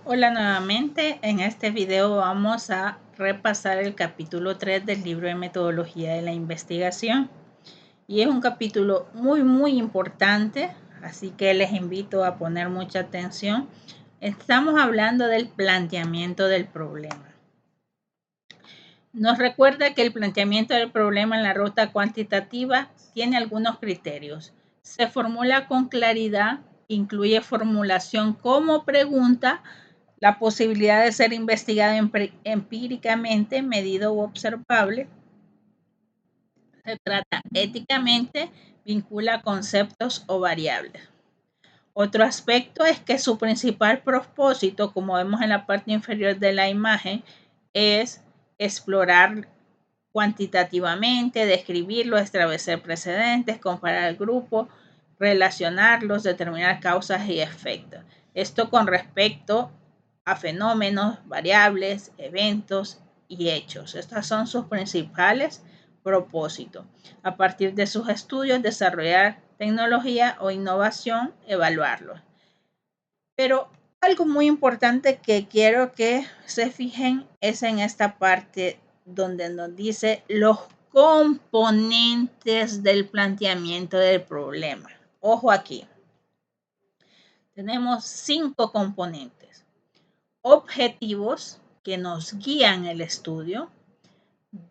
Hola nuevamente, en este video vamos a repasar el capítulo 3 del libro de metodología de la investigación y es un capítulo muy importante, así que les invito a poner mucha atención. Estamos hablando del planteamiento del problema. Nos recuerda que el planteamiento del problema en la ruta cuantitativa tiene algunos criterios. Se formula con claridad, incluye formulación como pregunta, la posibilidad de ser investigado empíricamente, medido u observable. Se trata éticamente, vincula conceptos o variables. Otro aspecto es que su principal propósito, como vemos en la parte inferior de la imagen, es explorar cuantitativamente, describirlo, establecer precedentes, comparar el grupo, relacionarlos, determinar causas y efectos. Esto con respecto a fenómenos, variables, eventos y hechos. Estos son sus principales propósitos. A partir de sus estudios, desarrollar tecnología o innovación, evaluarlos. Pero algo muy importante que quiero que se fijen es en esta parte donde nos dice los componentes del planteamiento del problema. Ojo aquí. Tenemos 5 componentes. Objetivos que nos guían el estudio.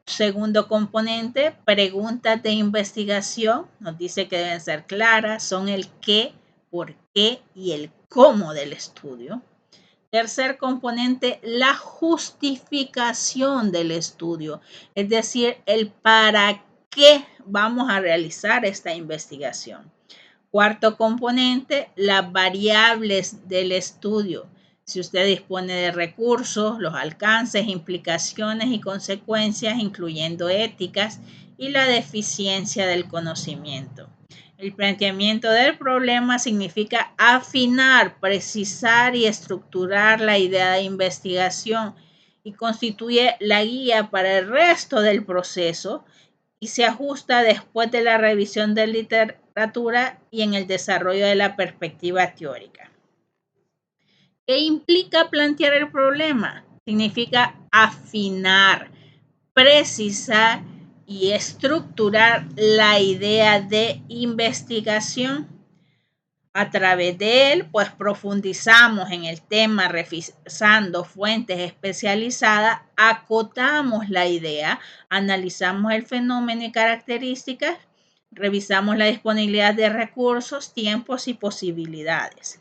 Segundo componente, preguntas de investigación. Nos dice que deben ser claras, son el qué, por qué y el cómo del estudio. Tercer componente, la justificación del estudio, es decir, el para qué vamos a realizar esta investigación. Cuarto componente, las variables del estudio. Si usted dispone de recursos, los alcances, implicaciones y consecuencias, incluyendo éticas y la deficiencia del conocimiento. El planteamiento del problema significa afinar, precisar y estructurar la idea de investigación y constituye la guía para el resto del proceso y se ajusta después de la revisión de literatura y en el desarrollo de la perspectiva teórica. ¿Qué implica plantear el problema? Significa afinar, precisar y estructurar la idea de investigación. A través de él, pues profundizamos en el tema, revisando fuentes especializadas, acotamos la idea, analizamos el fenómeno y características, revisamos la disponibilidad de recursos, tiempos y posibilidades.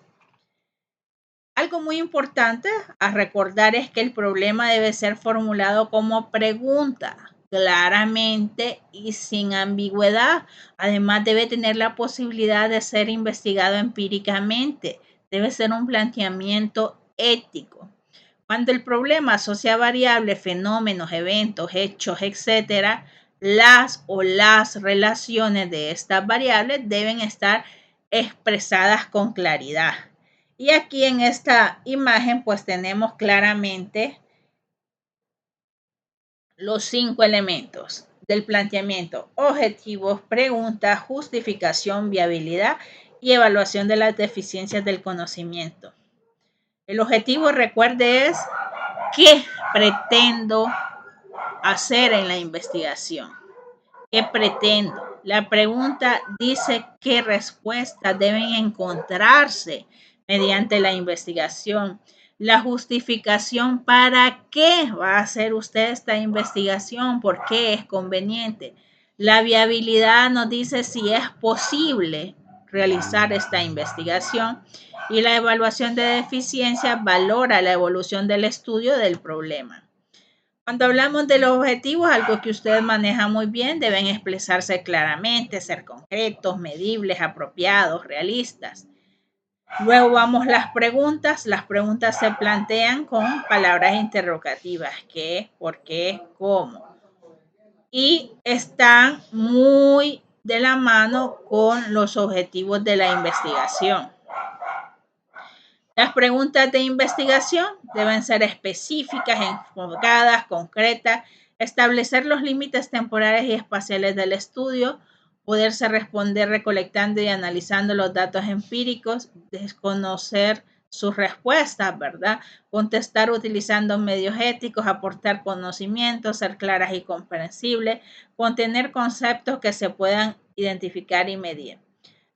Algo muy importante a recordar es que el problema debe ser formulado como pregunta, claramente y sin ambigüedad. Además, debe tener la posibilidad de ser investigado empíricamente. Debe ser un planteamiento ético. Cuando el problema asocia variables, fenómenos, eventos, hechos, etc., las relaciones de estas variables deben estar expresadas con claridad. Y aquí en esta imagen pues tenemos claramente los 5 elementos del planteamiento: objetivos, preguntas, justificación, viabilidad y evaluación de las deficiencias del conocimiento. El objetivo, recuerde, es qué pretendo hacer en la investigación. ¿Qué pretendo? La pregunta dice qué respuestas deben encontrarse mediante la investigación. La justificación, ¿para qué va a hacer usted esta investigación? ¿Por qué es conveniente? La viabilidad nos dice si es posible realizar esta investigación y la evaluación de deficiencia valora la evolución del estudio del problema. Cuando hablamos de los objetivos, algo que ustedes manejan muy bien, deben expresarse claramente, ser concretos, medibles, apropiados, realistas. Luego vamos a las preguntas. Las preguntas se plantean con palabras interrogativas: ¿qué? ¿Por qué? ¿Cómo? Y están muy de la mano con los objetivos de la investigación. Las preguntas de investigación deben ser específicas, enfocadas, concretas, establecer los límites temporales y espaciales del estudio, poderse responder recolectando y analizando los datos empíricos, desconocer sus respuestas, ¿verdad? Contestar utilizando medios éticos, aportar conocimientos, ser claras y comprensibles, contener conceptos que se puedan identificar y medir.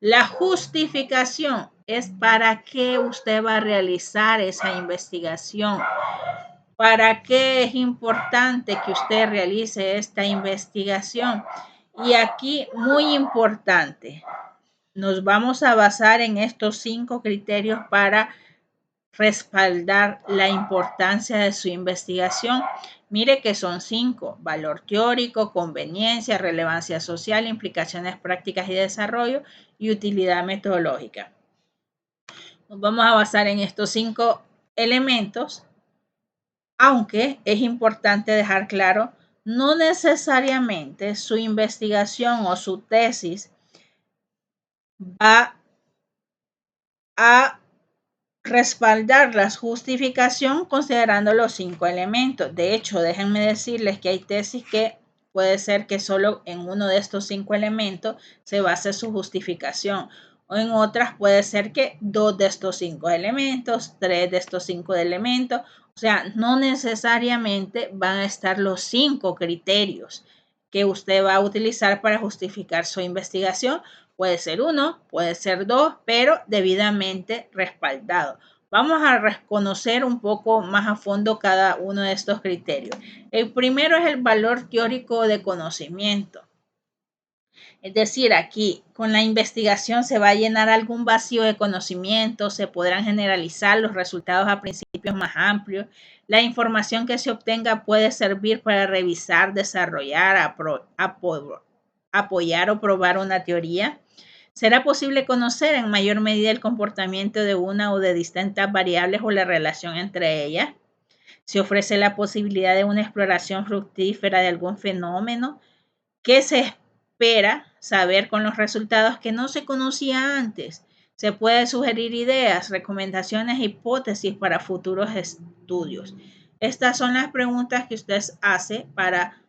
La justificación es para qué usted va a realizar esa investigación. ¿Para qué es importante que usted realice esta investigación? Y aquí, muy importante, nos vamos a basar en estos 5 criterios para respaldar la importancia de su investigación. Mire que son 5: valor teórico, conveniencia, relevancia social, implicaciones prácticas y desarrollo y utilidad metodológica. Nos vamos a basar en estos 5 elementos, aunque es importante dejar claro, no necesariamente su investigación o su tesis va a respaldar la justificación considerando los 5 elementos. De hecho, déjenme decirles que hay tesis que puede ser que solo en uno de estos 5 elementos se base su justificación, o en otras puede ser que 2 de estos 5 elementos, 3 de estos 5 elementos, o sea, no necesariamente van a estar los 5 criterios que usted va a utilizar para justificar su investigación. Puede ser 1, puede ser 2, pero debidamente respaldado. Vamos a reconocer un poco más a fondo cada uno de estos criterios. El primero es el valor teórico de conocimiento. Es decir, aquí con la investigación se va a llenar algún vacío de conocimiento, se podrán generalizar los resultados a principios más amplios. La información que se obtenga puede servir para revisar, desarrollar, apoyar o probar una teoría. ¿Será posible conocer en mayor medida el comportamiento de una o de distintas variables o la relación entre ellas? ¿Se ofrece la posibilidad de una exploración fructífera de algún fenómeno? ¿Qué se espera saber con los resultados que no se conocía antes? Se puede sugerir ideas, recomendaciones, hipótesis para futuros estudios. Estas son las preguntas que usted hace para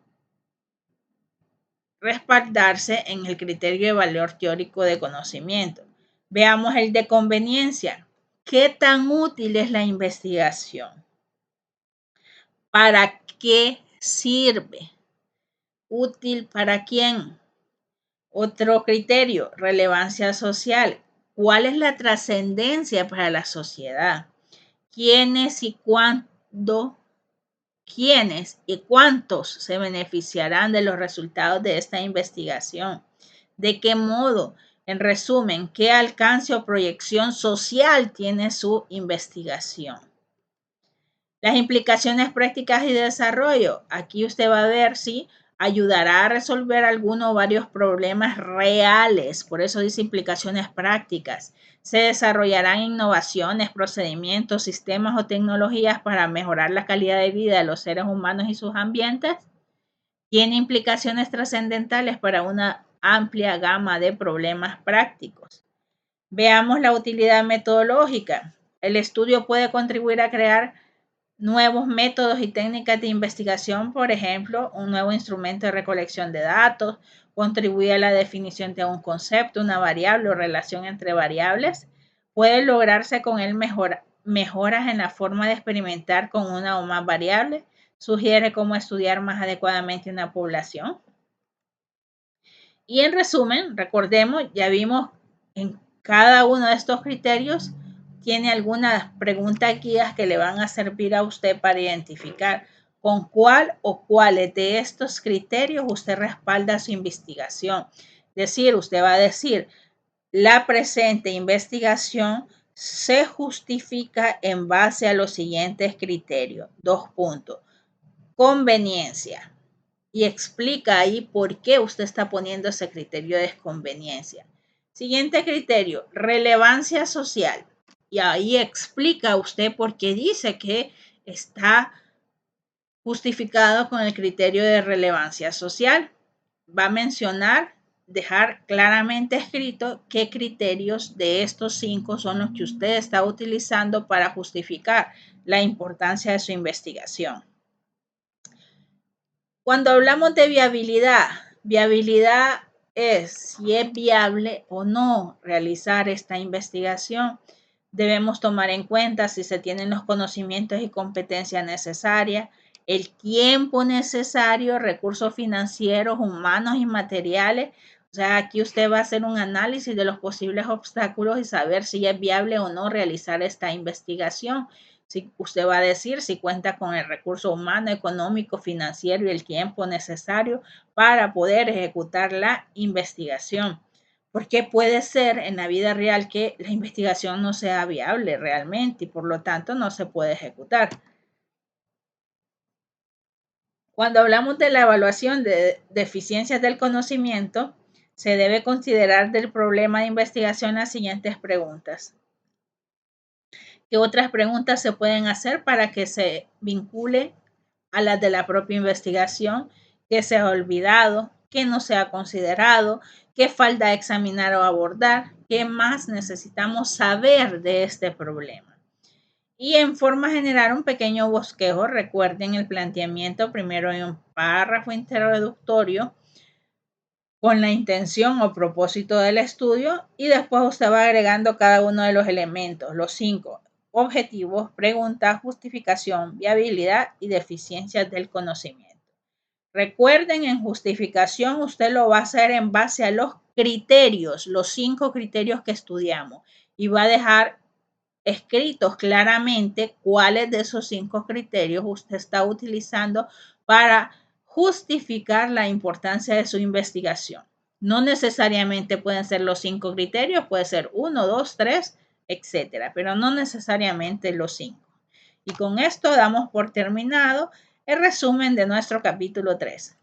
respaldarse en el criterio de valor teórico de conocimiento. Veamos el de conveniencia. ¿Qué tan útil es la investigación? ¿Para qué sirve? ¿Útil para quién? Otro criterio, relevancia social. ¿Cuál es la trascendencia para la sociedad? ¿Quiénes y cuándo? ¿Quiénes y cuántos se beneficiarán de los resultados de esta investigación? ¿De qué modo? En resumen, ¿qué alcance o proyección social tiene su investigación? Las implicaciones prácticas y desarrollo. Aquí usted va a ver si ayudará a resolver alguno o varios problemas reales. Por eso dice implicaciones prácticas. Se desarrollarán innovaciones, procedimientos, sistemas o tecnologías para mejorar la calidad de vida de los seres humanos y sus ambientes. Tiene implicaciones trascendentales para una amplia gama de problemas prácticos. Veamos la utilidad metodológica. El estudio puede contribuir a crear nuevos métodos y técnicas de investigación, por ejemplo, un nuevo instrumento de recolección de datos, contribuye a la definición de un concepto, una variable o relación entre variables, puede lograrse con él mejoras en la forma de experimentar con una o más variables, sugiere cómo estudiar más adecuadamente una población. Y en resumen, recordemos, ya vimos en cada uno de estos criterios tiene algunas preguntas guías que le van a servir a usted para identificar con cuál o cuáles de estos criterios usted respalda su investigación. Es decir, usted va a decir, la presente investigación se justifica en base a los siguientes criterios. 2 puntos. Conveniencia. Y explica ahí por qué usted está poniendo ese criterio de conveniencia. Siguiente criterio, relevancia social. Y ahí explica usted por qué dice que está justificado con el criterio de relevancia social. Va a mencionar, dejar claramente escrito qué criterios de estos 5 son los que usted está utilizando para justificar la importancia de su investigación. Cuando hablamos de viabilidad es si es viable o no realizar esta investigación. Debemos tomar en cuenta si se tienen los conocimientos y competencias necesarias, el tiempo necesario, recursos financieros, humanos y materiales. O sea, aquí usted va a hacer un análisis de los posibles obstáculos y saber si es viable o no realizar esta investigación. Si usted va a decir si cuenta con el recurso humano, económico, financiero y el tiempo necesario para poder ejecutar la investigación. Porque puede ser en la vida real que la investigación no sea viable realmente y por lo tanto no se puede ejecutar. Cuando hablamos de la evaluación de deficiencias del conocimiento, se debe considerar del problema de investigación las siguientes preguntas. ¿Qué otras preguntas se pueden hacer para que se vincule a las de la propia investigación? ¿Qué se ha olvidado? ¿Qué no se ha considerado? ¿Qué falta examinar o abordar? ¿Qué más necesitamos saber de este problema? Y en forma general, un pequeño bosquejo. Recuerden el planteamiento primero en un párrafo introductorio con la intención o propósito del estudio y después usted va agregando cada uno de los elementos, los 5 objetivos, pregunta, justificación, viabilidad y deficiencias del conocimiento. Recuerden, en justificación usted lo va a hacer en base a los criterios, los 5 criterios que estudiamos y va a dejar escritos claramente cuáles de esos 5 criterios usted está utilizando para justificar la importancia de su investigación. No necesariamente pueden ser los 5 criterios, puede ser 1, 2, 3, etcétera, pero no necesariamente los 5. Y con esto damos por terminado el resumen de nuestro capítulo 3.